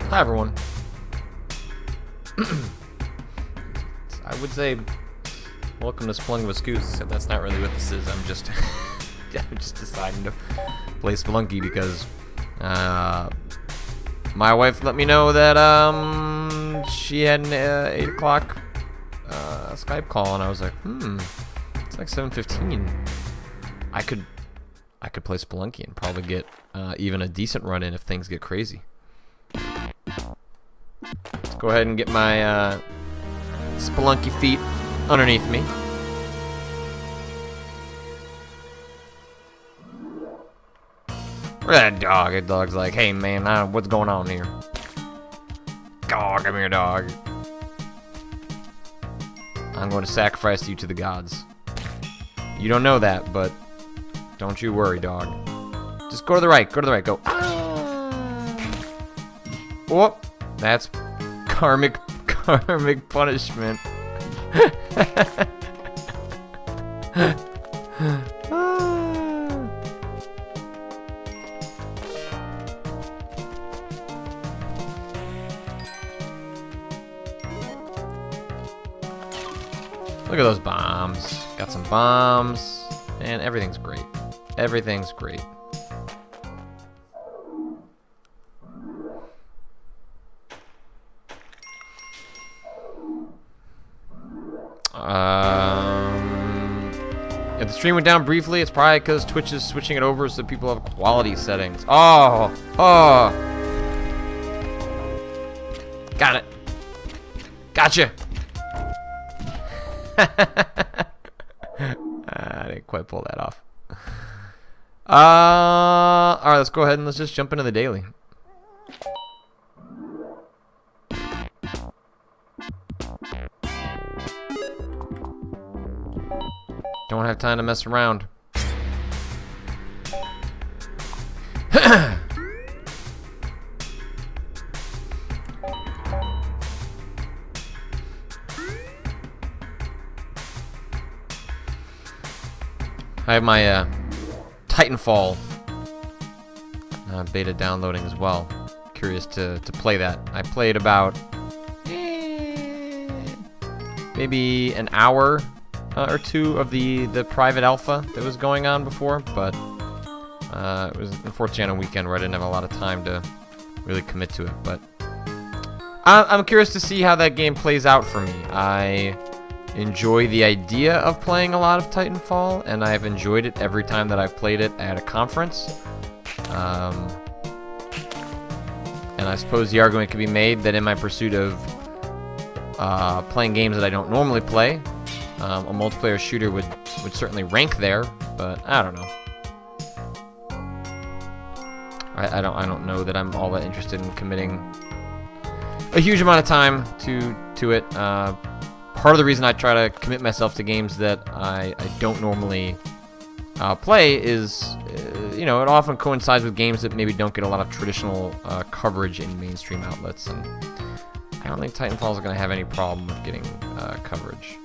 Hi everyone. I would say welcome to Spelunky with Scoots, except that's not really what this is. I'm just I'm just deciding to play Spelunky because my wife let me know that she had an 8 o'clock Skype call, and I was like, it's like 7:15. I could play Spelunky and probably get even a decent run in if things get crazy. Let's go ahead and get my Spelunky feet underneath me. Where's that dog? That dog's like, hey man, what's going on here? Dog, come here, dog. I'm going to sacrifice you to the gods. You don't know that, but don't you worry, dog. Just go to the right, go. Whoop, that's karmic punishment. Look at those bombs. Got some bombs, and everything's great. Everything's great. If the stream went down briefly, it's probably because Twitch is switching it over so people have quality settings. Oh! Got it. Gotcha! I didn't quite pull that off. Alright, let's go ahead and let's just jump into the daily. Don't have time to mess around. I have my Titanfall beta downloading as well. Curious to play that. I played about maybe an hour or two of the private alpha that was going on before, but it was unfortunately on a weekend where I didn't have a lot of time to really commit to it. But I'm curious to see how that game plays out for me. I enjoy the idea of playing a lot of Titanfall, and I have enjoyed it every time that I've played it at a conference. And I suppose the argument could be made that in my pursuit of playing games that I don't normally play, a multiplayer shooter would certainly rank there, but I don't know. I don't know that I'm all that interested in committing a huge amount of time to it. Part of the reason I try to commit myself to games that I don't normally play is, it often coincides with games that maybe don't get a lot of traditional coverage in mainstream outlets, and I don't think Titanfall is going to have any problem with getting coverage.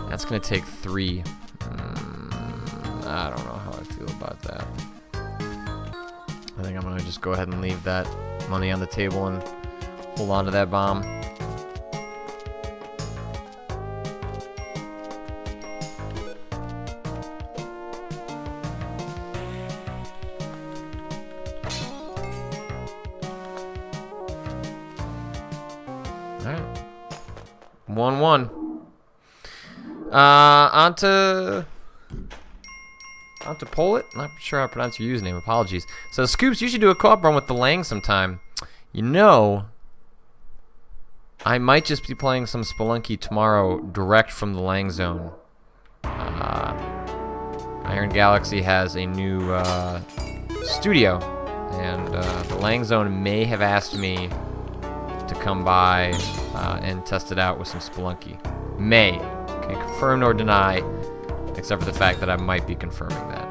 That's going to take 3. I don't know how I feel about that. I think I'm going to just go ahead and leave that money on the table and hold on to that bomb. Alright. 1-1. Onto Polit? Not sure how to pronounce your username. Apologies. So, Scoops, you should do a co-op run with the Lang sometime. I might just be playing some Spelunky tomorrow direct from the Lang Zone. Iron Galaxy has a new studio, and the Lang Zone may have asked me to come by and test it out with some Spelunky. May. Can't confirm nor deny, except for the fact that I might be confirming that.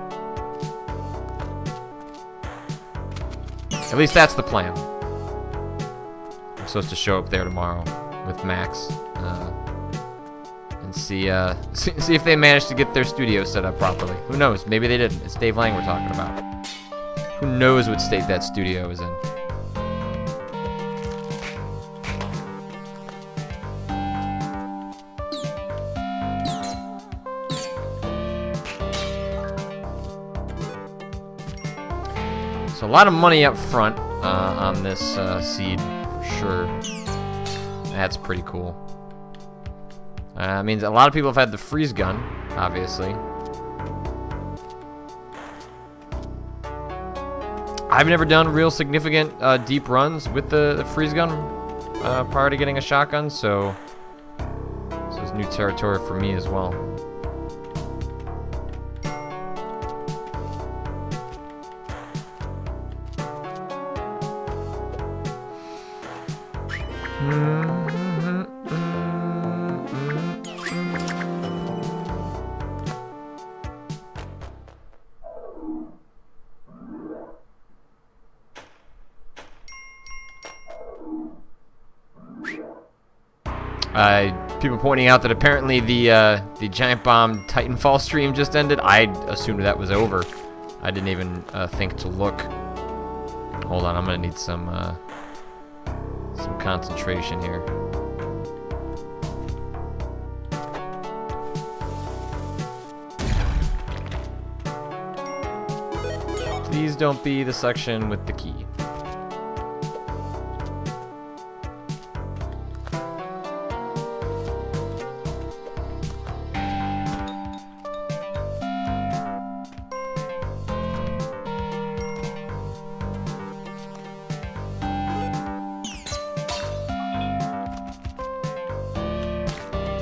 At least that's the plan. I'm supposed to show up there tomorrow with Max and see if they managed to get their studio set up properly. Who knows? Maybe they didn't. It's Dave Lang we're talking about. Who knows what state that studio is in? So a lot of money up front on this seed, for sure. That's pretty cool. Means a lot of people have had the freeze gun, obviously. I've never done real significant deep runs with the freeze gun prior to getting a shotgun, so this is new territory for me as well. People pointing out that apparently the Giant Bomb Titanfall stream just ended. I assumed that was over. I didn't even think to look. Hold on, I'm gonna need some concentration here. Please don't be the section with the key.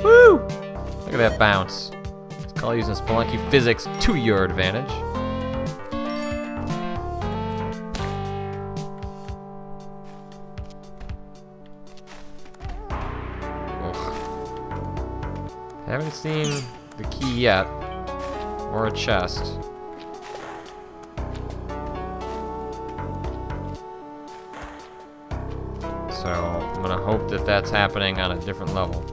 Woo! Look at that bounce. It's called using Spelunky physics to your advantage. Haven't seen the key yet, or a chest. So I'm gonna hope that that's happening on a different level.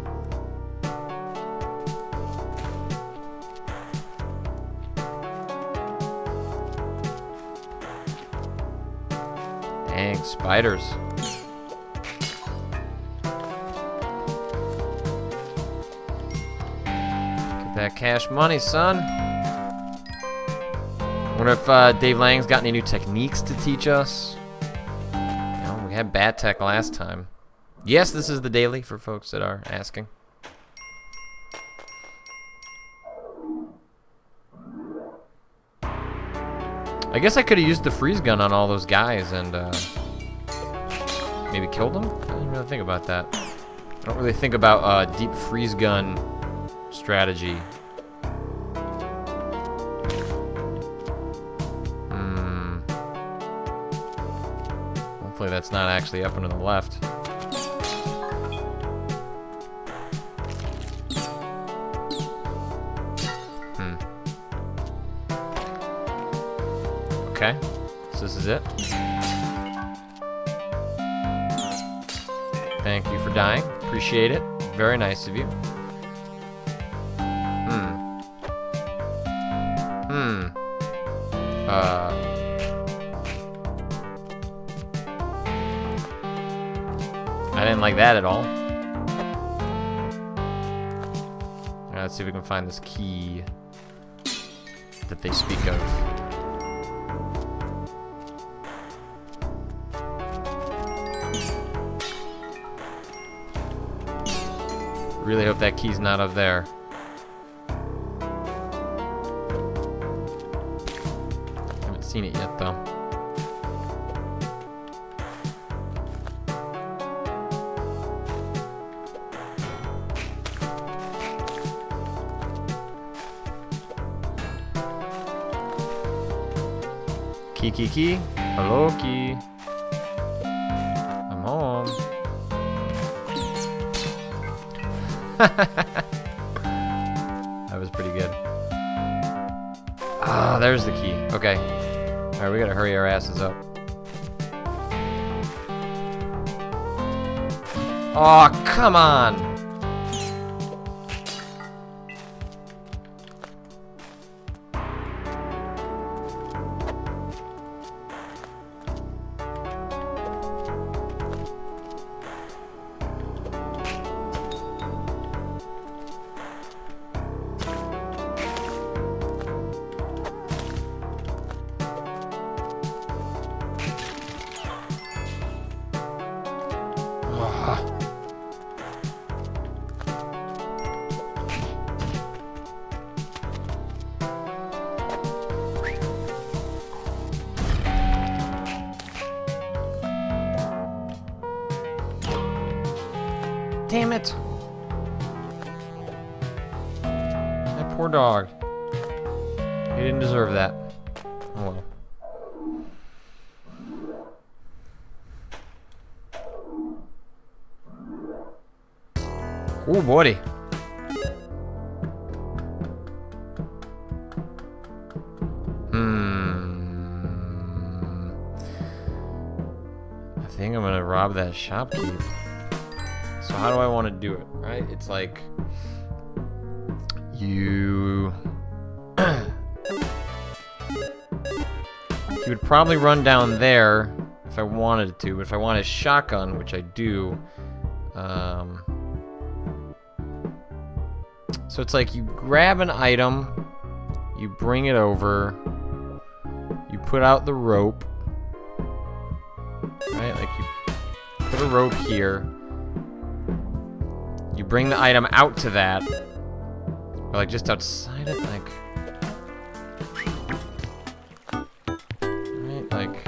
Dang, spiders. That cash money, son. Wonder if Dave Lang's got any new techniques to teach us. You know, we had Bat Tech last time. Yes, this is the daily for folks that are asking. I guess I could have used the freeze gun on all those guys and maybe killed them? I didn't really think about that. I don't really think about deep freeze gun strategy. Hopefully that's not actually up and to the left. Okay, so this is it. Thank you for dying. Appreciate it. Very nice of you. I didn't like that at all. Alright, let's see if we can find this key that they speak of. Really hope that key's not up there. Haven't seen it yet though. Key. Hello, key. I'm home. That was pretty good. Ah, there's the key. Okay. Alright, we gotta hurry our asses up. Oh, come on! Damn it! That poor dog. He didn't deserve that. Oh well. Oh, buddy. I think I'm gonna rob that shopkeep. So how do I want to do it, right? It's like you you would probably run down there if I wanted to, but if I want a shotgun, which I do, so it's like you grab an item, you bring it over, you put out the rope, right? Like you put a rope here, you bring the item out to that, or like just outside it, like, right? Like,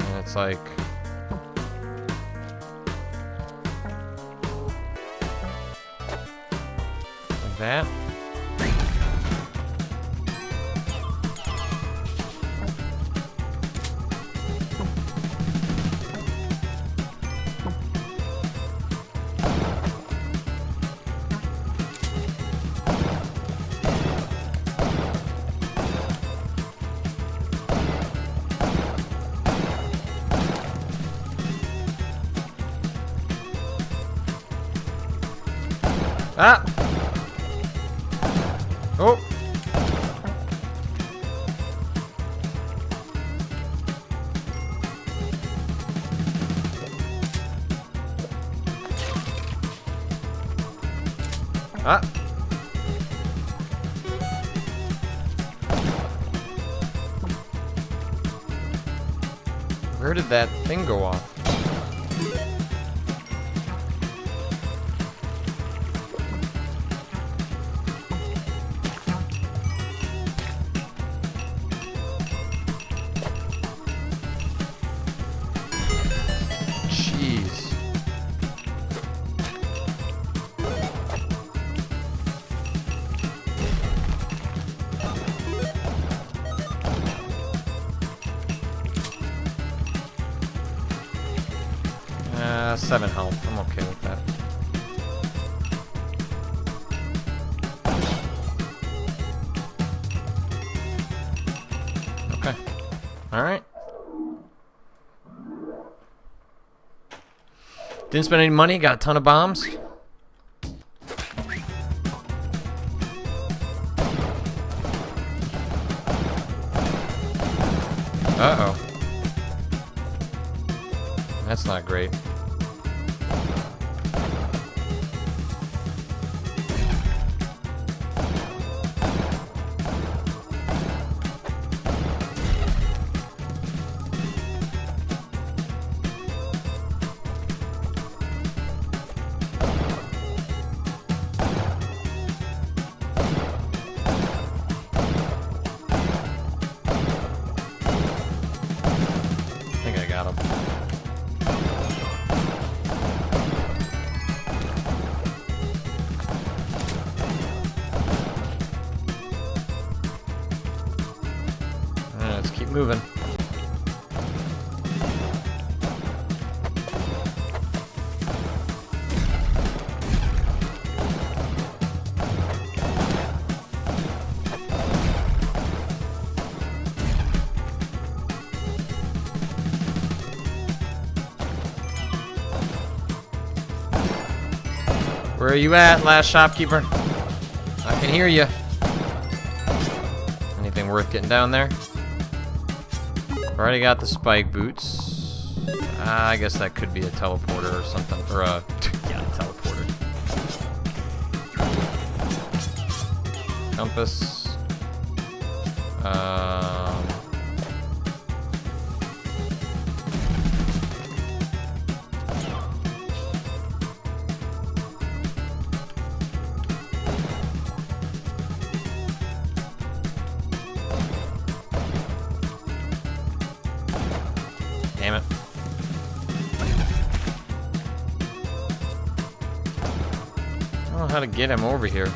and it's like, that. Ah! Oh! Ah! Where did that thing go off? Uh, 7 health. I'm okay with that. Okay. Alright. Didn't spend any money, got a ton of bombs. Uh-oh. That's not great. I think I got him. Let's keep moving. Where are you at, last shopkeeper? I can hear you. Anything worth getting down there? Already got the spike boots. I guess that could be a teleporter or something. Or a yeah, a teleporter. Compass. don't know how to get him over here.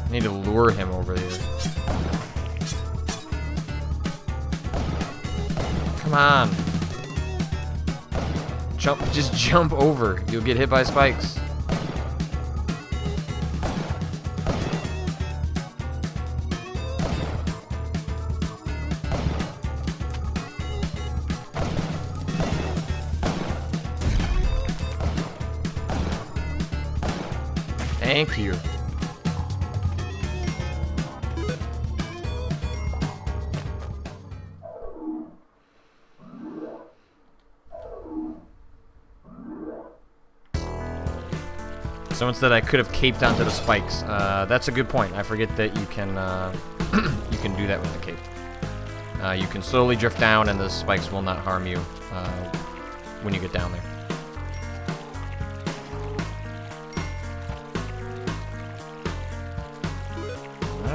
I need to lure him over here. Come on. Just jump over. You'll get hit by spikes. Thank you. Someone said I could have caped onto the spikes. That's a good point. I forget that you can you can do that with the cape. You can slowly drift down, and the spikes will not harm you when you get down there.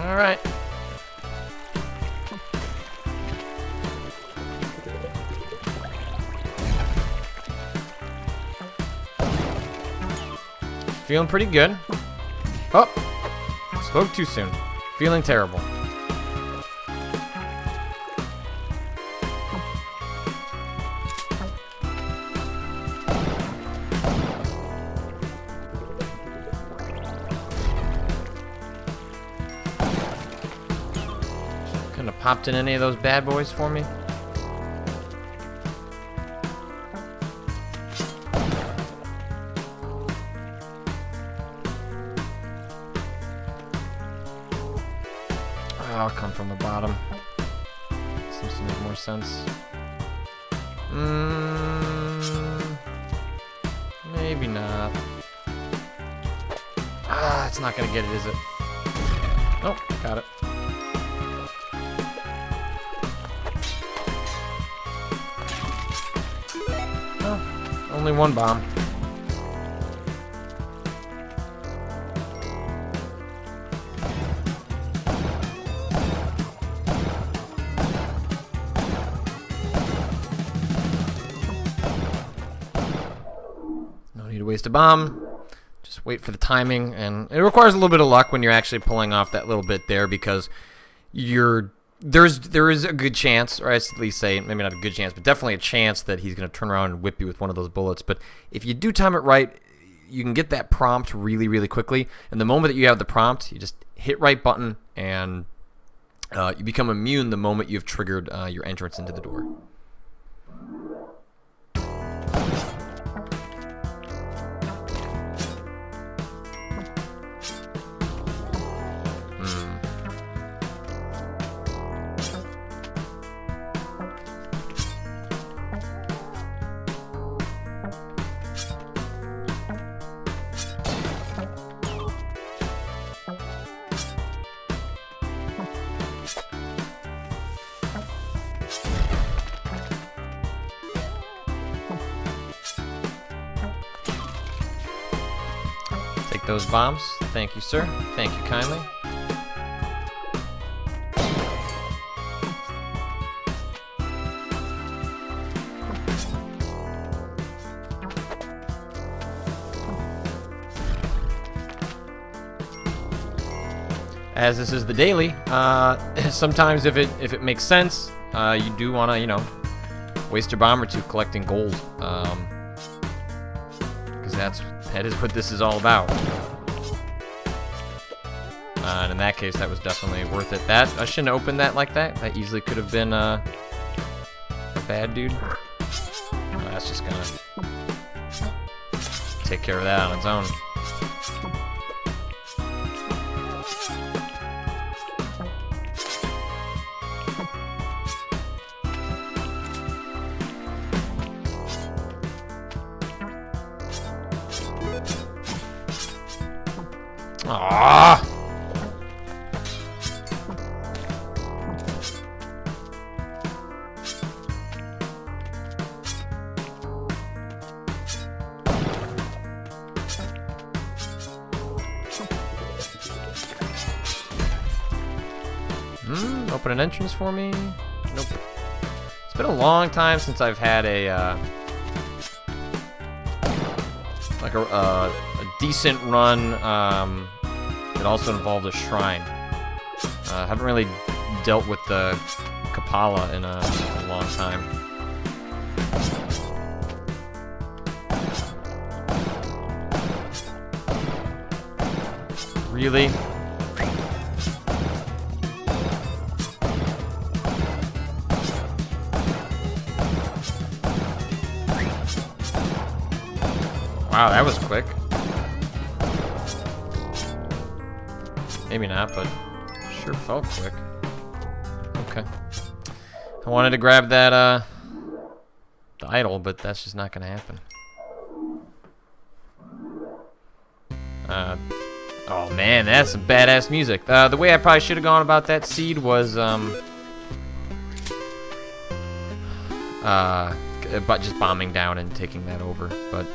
All right. Feeling pretty good. Oh, spoke too soon. Feeling terrible. Couldn't have popped in any of those bad boys for me. I'll come from the bottom. Seems to make more sense. Maybe not. Ah, it's not gonna get it, is it? Oh, got it. Oh, only one bomb. Waste a bomb. Just wait for the timing, and it requires a little bit of luck when you're actually pulling off that little bit there, because there is a good chance, or at least say maybe not a good chance, but definitely a chance that he's going to turn around and whip you with one of those bullets. But if you do time it right, you can get that prompt really, really quickly. And the moment that you have the prompt, you just hit right button, and you become immune the moment you've triggered your entrance into the door. Take those bombs. Thank you, sir. Thank you kindly. As this is the daily, sometimes if it makes sense, you do want to, you know, waste your bomb or two collecting gold, because that is what this is all about. And in that case, that was definitely worth it. That I shouldn't have opened that like that. That easily could have been a bad dude. Oh, that's just gonna take care of that on its own. Ah! Open an entrance for me? Nope. It's been a long time since I've had a like a decent run. It also involved a shrine. Haven't really dealt with the Kapala in a long time. Really? Wow, that was quick. Maybe not, but sure felt quick. Okay. I wanted to grab that, the idol, but that's just not gonna happen. Oh man, that's some badass music. The way I probably should have gone about that seed was, but just bombing down and taking that over, but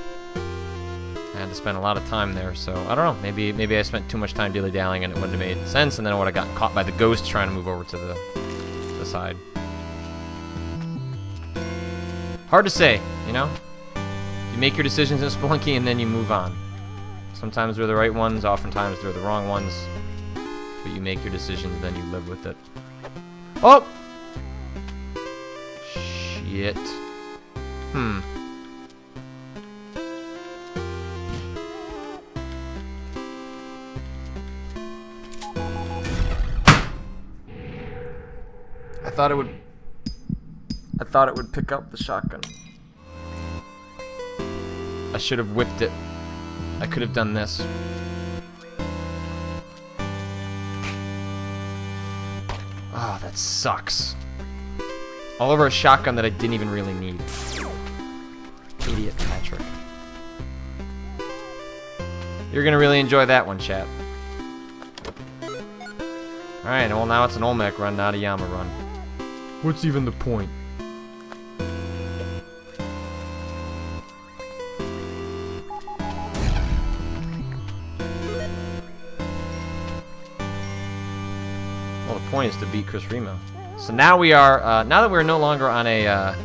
I had to spend a lot of time there, so I don't know. Maybe I spent too much time dilly-dallying and it wouldn't have made sense, and then I would have gotten caught by the ghost trying to move over to the side. Hard to say, you know? You make your decisions in Spelunky and then you move on. Sometimes they're the right ones, oftentimes they're the wrong ones, but you make your decisions and then you live with it. Oh! Shit. I thought it would pick up the shotgun. I should have whipped it. I could have done this. Oh, that sucks. All over a shotgun that I didn't even really need. Idiot Patrick. You're gonna really enjoy that one, chat. Alright, well now it's an Olmec run, not a Yama run. What's even the point? Well, the point is to beat Chris Remo. So now we are, now that we're no longer on a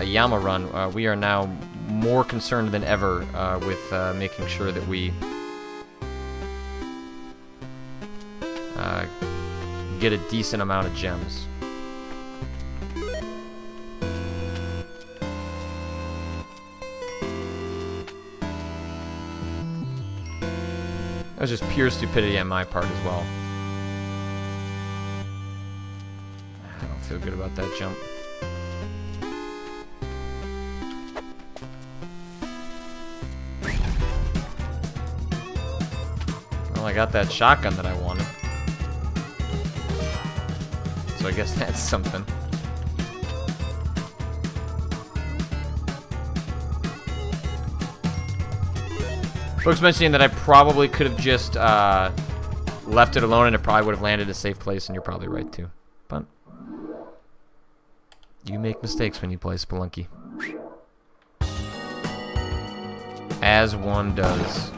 Yama run, we are now more concerned than ever with making sure that we get a decent amount of gems. That was just pure stupidity on my part as well. I don't feel good about that jump. Well, I got that shotgun that I wanted. So I guess that's something. Folks mentioning that I probably could have just left it alone and it probably would have landed a safe place, and you're probably right too. But you make mistakes when you play Spelunky. As one does.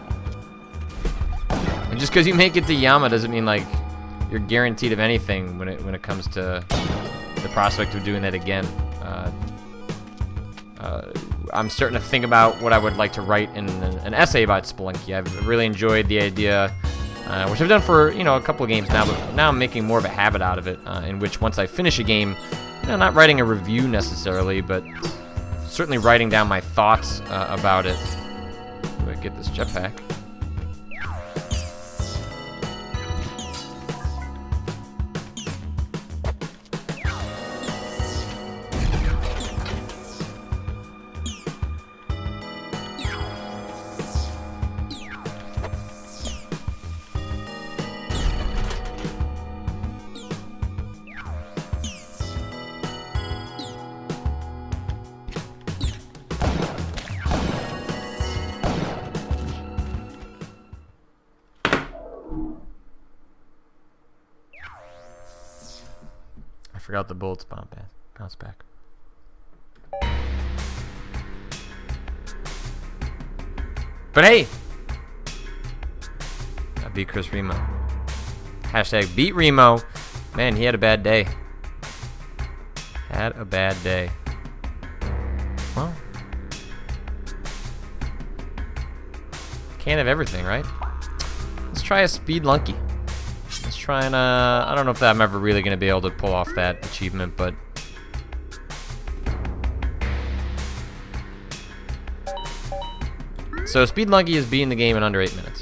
And just because you make it to Yama doesn't mean like you're guaranteed of anything when it comes to the prospect of doing that again. I'm starting to think about what I would like to write in an essay about Spelunky. I've really enjoyed the idea, which I've done for a couple of games now, but now I'm making more of a habit out of it, in which once I finish a game, not writing a review necessarily, but certainly writing down my thoughts about it. Do I get this jetpack? I forgot the bullets bounce back. But hey! I beat Chris Remo. Hashtag beat Remo. Man, he had a bad day. Had a bad day. Well, Can't have everything, right? Let's try a Speedlunky. Let's try and, I don't know if I'm ever really going to be able to pull off that achievement, but... So Speedlunky is beating the game in under 8 minutes.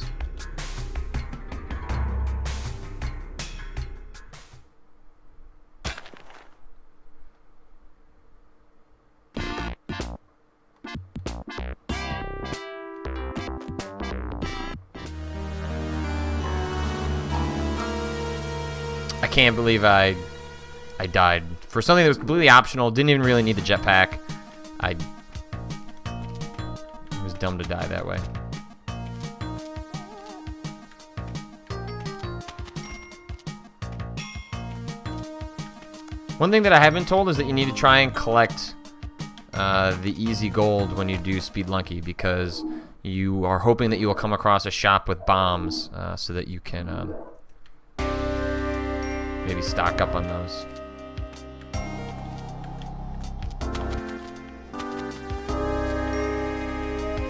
I can't believe I died for something that was completely optional. Didn't even really need the jetpack. It was dumb to die that way. One thing that I have been told is that you need to try and collect the easy gold when you do Speedlunky, because you are hoping that you will come across a shop with bombs so that you can maybe stock up on those.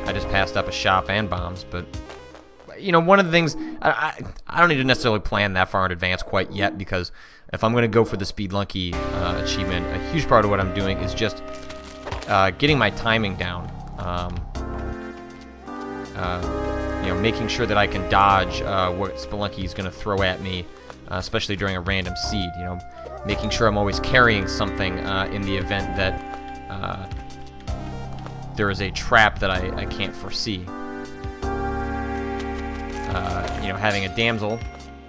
I just passed up a shop and bombs, but you know, one of the things I don't need to necessarily plan that far in advance quite yet, because if I'm going to go for the Speedlunky achievement, a huge part of what I'm doing is just getting my timing down. You know, making sure that I can dodge what Spelunky is going to throw at me, especially during a random seed. You know, making sure I'm always carrying something in the event that there is a trap that I can't foresee. You know, having a damsel.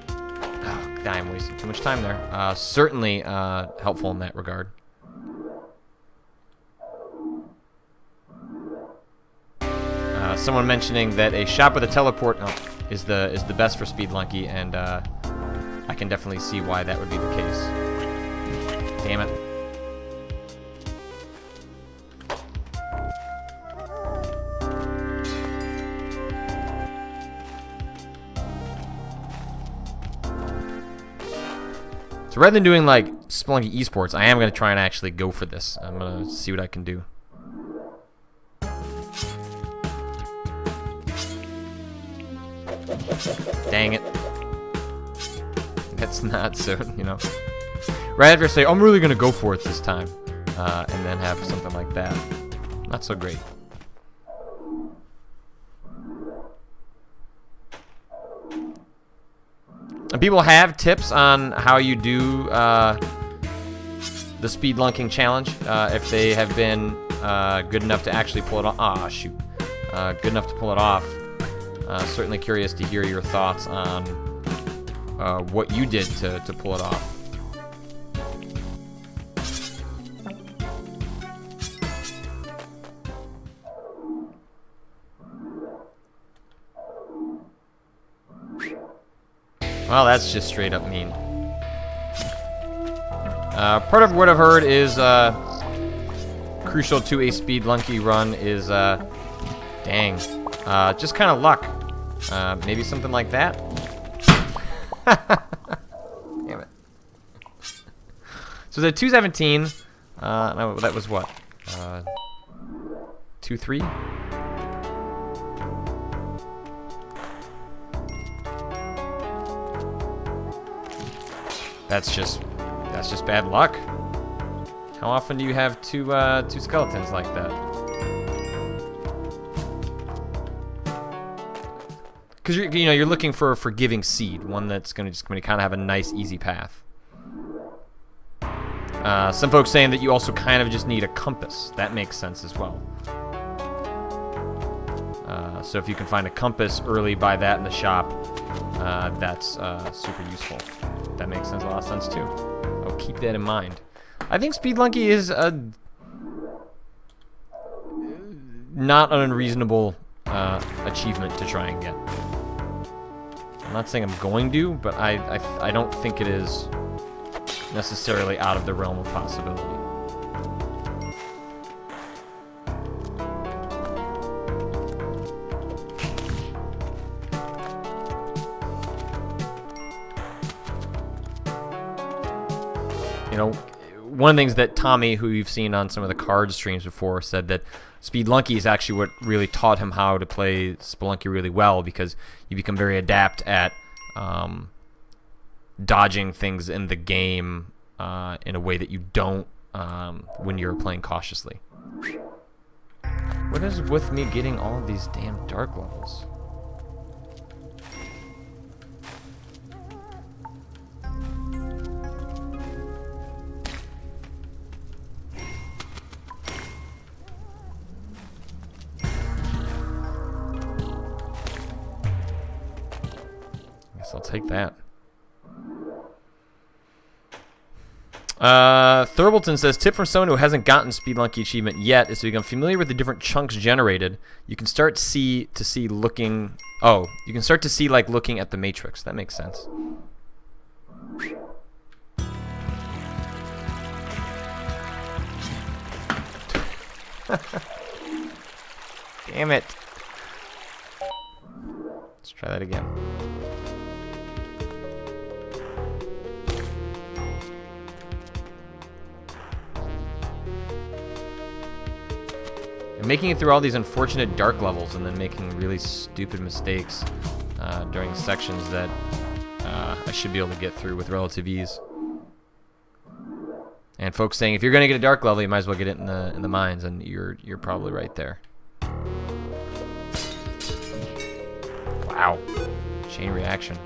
Oh, God, I'm wasting too much time there. Certainly helpful in that regard. Someone mentioning that a shop with a teleport is the best for Speedlunky, and I can definitely see why that would be the case. Damn it. So rather than doing like Spelunky eSports, I am going to try and actually go for this. I'm going to see what I can do. Dang it. That's not so, you know. Right after I say, I'm really going to go for it this time, and then have something like that. Not so great. And people have tips on how you do the Speedlunking challenge, if they have been good enough to actually pull it off. Ah, shoot. Good enough to pull it off. Certainly curious to hear your thoughts on what you did to pull it off. Well, that's just straight up mean. Part of what I've heard is crucial to a Speedlunky run is dang, just kind of luck. Maybe something like that. Damn it. So the 217. No, that was what? 2-3. That's just bad luck. How often do you have two skeletons like that? Because you're looking for a forgiving seed, one that's going to kind of have a nice easy path. Some folks saying that you also kind of just need a compass. That makes sense as well. So if you can find a compass early, buy that in the shop. That's super useful. That makes a lot of sense too. I'll keep that in mind. I think Speedlunky is a not an unreasonable achievement to try and get. I'm not saying I'm going to, but I don't think it is necessarily out of the realm of possibility. You know, one of the things that Tommy, who you've seen on some of the card streams before, said that Speedlunky is actually what really taught him how to play Spelunky really well, because you become very adept at dodging things in the game in a way that you don't when you're playing cautiously. What is with me getting all of these damn dark levels? Guess I'll take that. Thurbleton says, tip from someone who hasn't gotten Speedlunky achievement yet is to become familiar with the different chunks generated. You can start you can start to see like looking at the matrix. That makes sense. Damn it. Let's try that again. Making it through all these unfortunate dark levels and then making really stupid mistakes during sections that I should be able to get through with relative ease. And folks saying if you're gonna get a dark level, you might as well get it in the mines, and you're probably right there. Wow, chain reaction.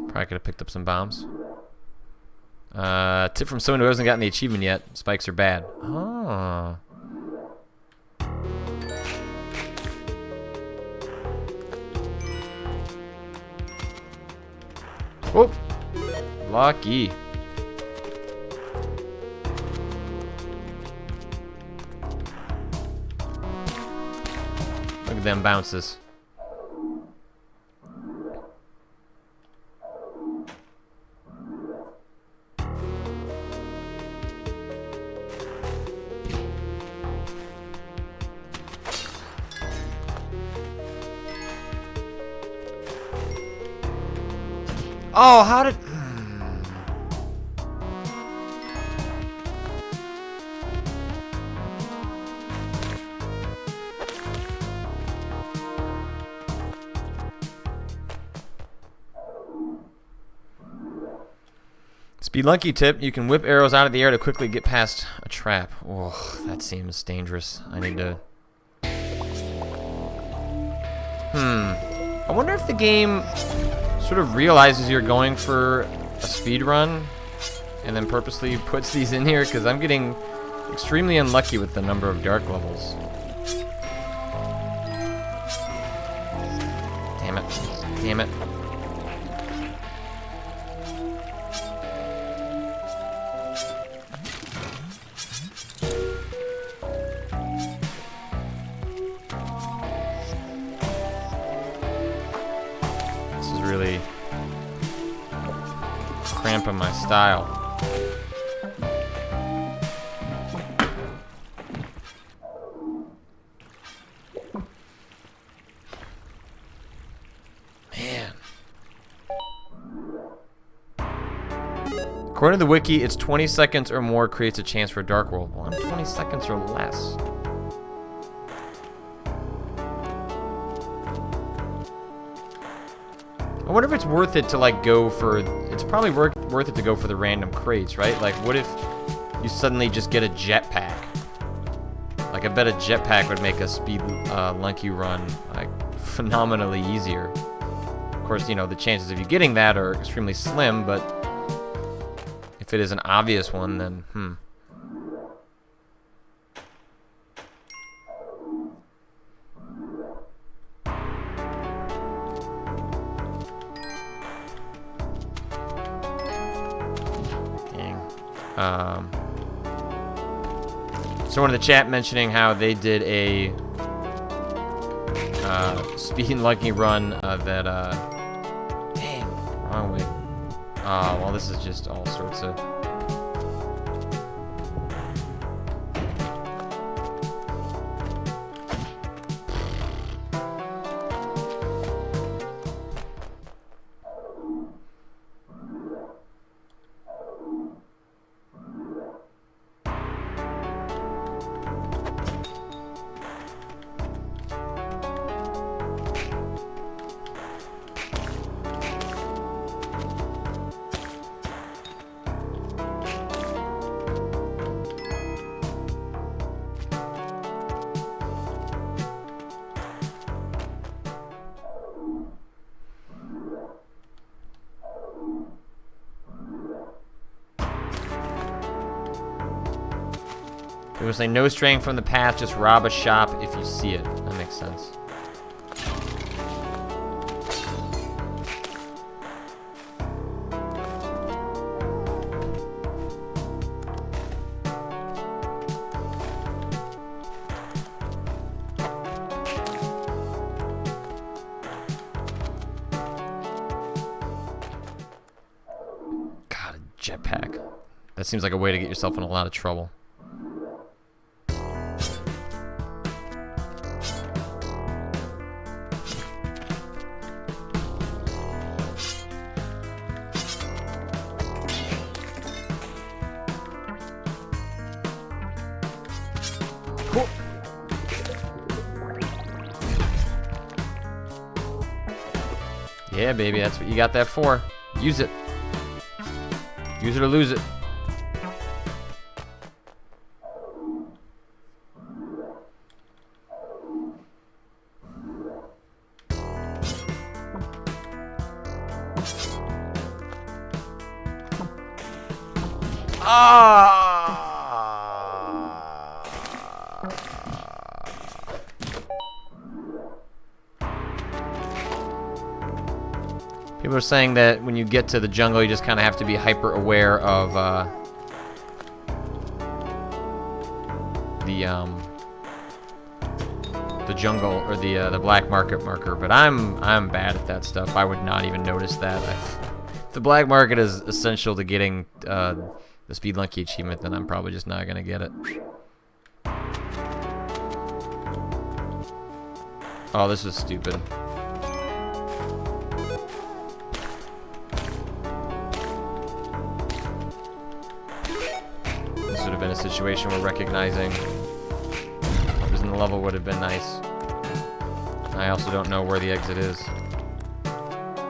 Probably could have picked up some bombs. Tip from someone who hasn't gotten the achievement yet. Spikes are bad. Oh. Whoop. Lucky. Look at them bounces. Oh, how did... Speedlunky tip, you can whip arrows out of the air to quickly get past a trap. Oh, that seems dangerous. I need to... I wonder if the game sort of realizes you're going for a speed run and then purposely puts these in here, because I'm getting extremely unlucky with the number of dark levels. Damn it. Damn it. Really cramping my style. Man. According to the wiki, it's 20 seconds or more creates a chance for a dark world. Well, I'm 20 seconds or less. I wonder if it's worth it to like go for, it's probably worth it to go for the random crates, right? Like what if you suddenly just get a jetpack? Like I bet a jetpack would make a Speedlunky run like phenomenally easier. Of course, you know, the chances of you getting that are extremely slim, but if it is an obvious one, then someone in the chat mentioning how they did a Speedlunky run that dang, wrong way. Oh, well, this is just all sorts of They were saying no straying from the path, just rob a shop if you see it. That makes sense. God, a jetpack. That seems like a way to get yourself in a lot of trouble. Cool. Yeah, baby, that's what you got that for. Use it. Use it or lose it. People are saying that when you get to the jungle, you just kind of have to be hyper aware of the jungle or the black market marker. But I'm bad at that stuff. I would not even notice that. If the black market is essential to getting the Speedlunky achievement, then I'm probably just not gonna get it. Oh, this is stupid. This would have been a situation where recognizing what was in the level would have been nice. I also don't know where the exit is.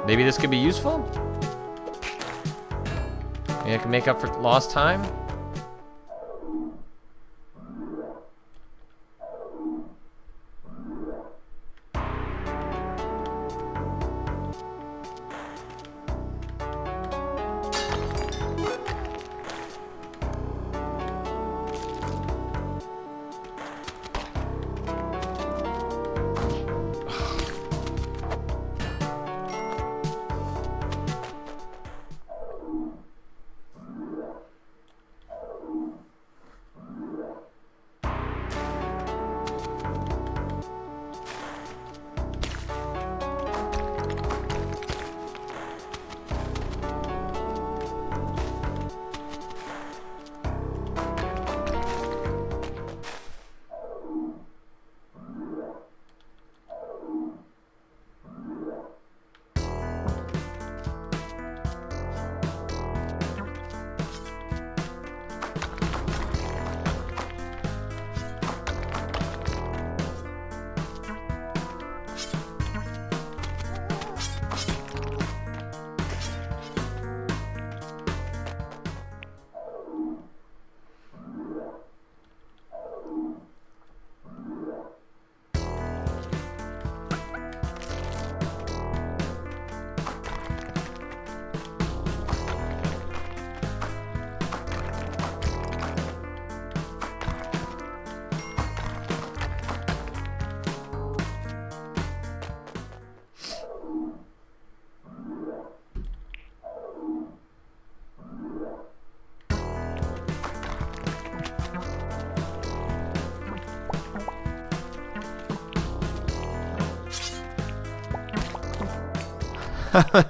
Maybe this could be useful? Maybe I can make up for lost time?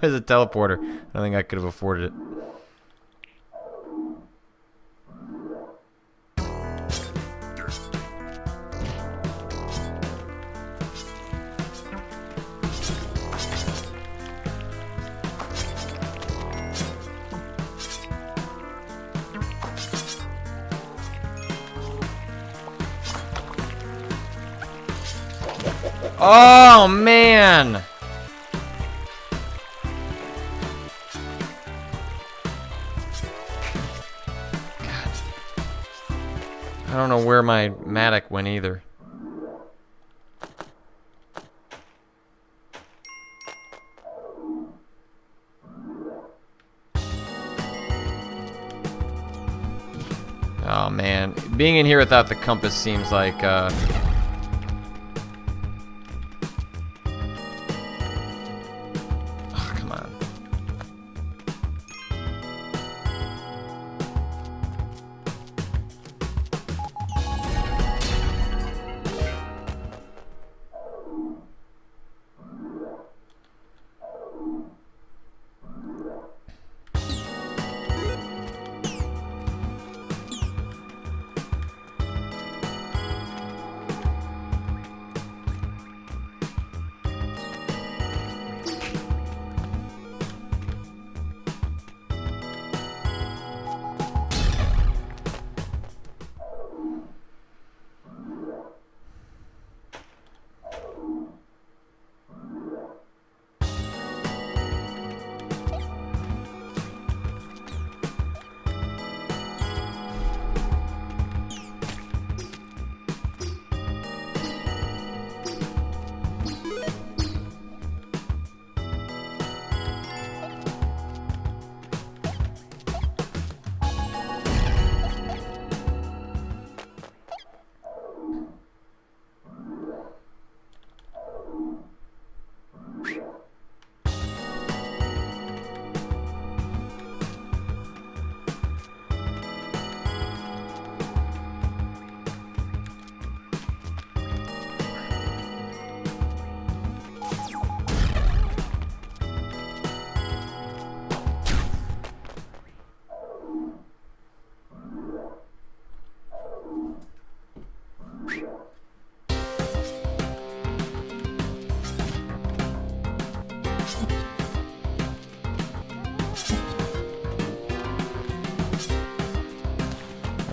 There's a teleporter. I don't think I could have afforded it. Oh, man! I don't know where my Matic went either. Oh man, being in here without the compass seems like oh, come on.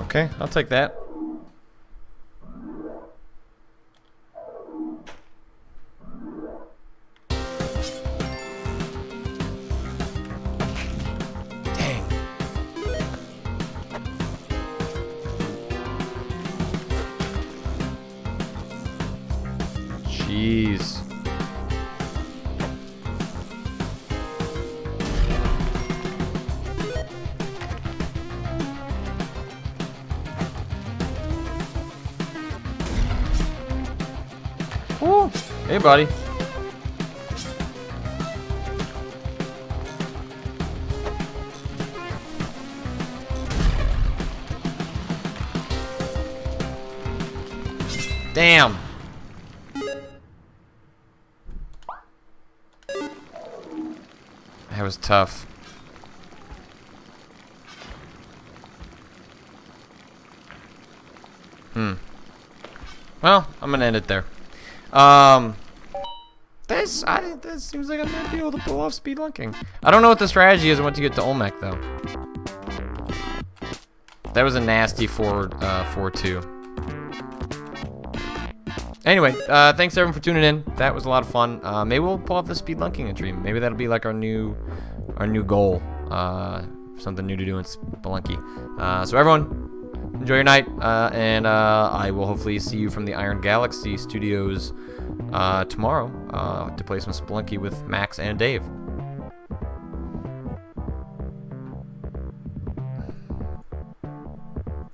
Okay, I'll take that. Dang. Jeez. Woo. Hey, buddy. Damn. That was tough. Well, I'm gonna end it there. This seems like I might be able to pull off speedlunking. I don't know what the strategy is once you get to Olmec though. That was a nasty 4-2. Anyway, thanks everyone for tuning in. That was a lot of fun. Maybe we'll pull off the speedlunking stream. Maybe that'll be like our new goal. Something new to do in Spelunky. So everyone, enjoy your night, and I will hopefully see you from the Iron Galaxy Studios tomorrow to play some Spelunky with Max and Dave.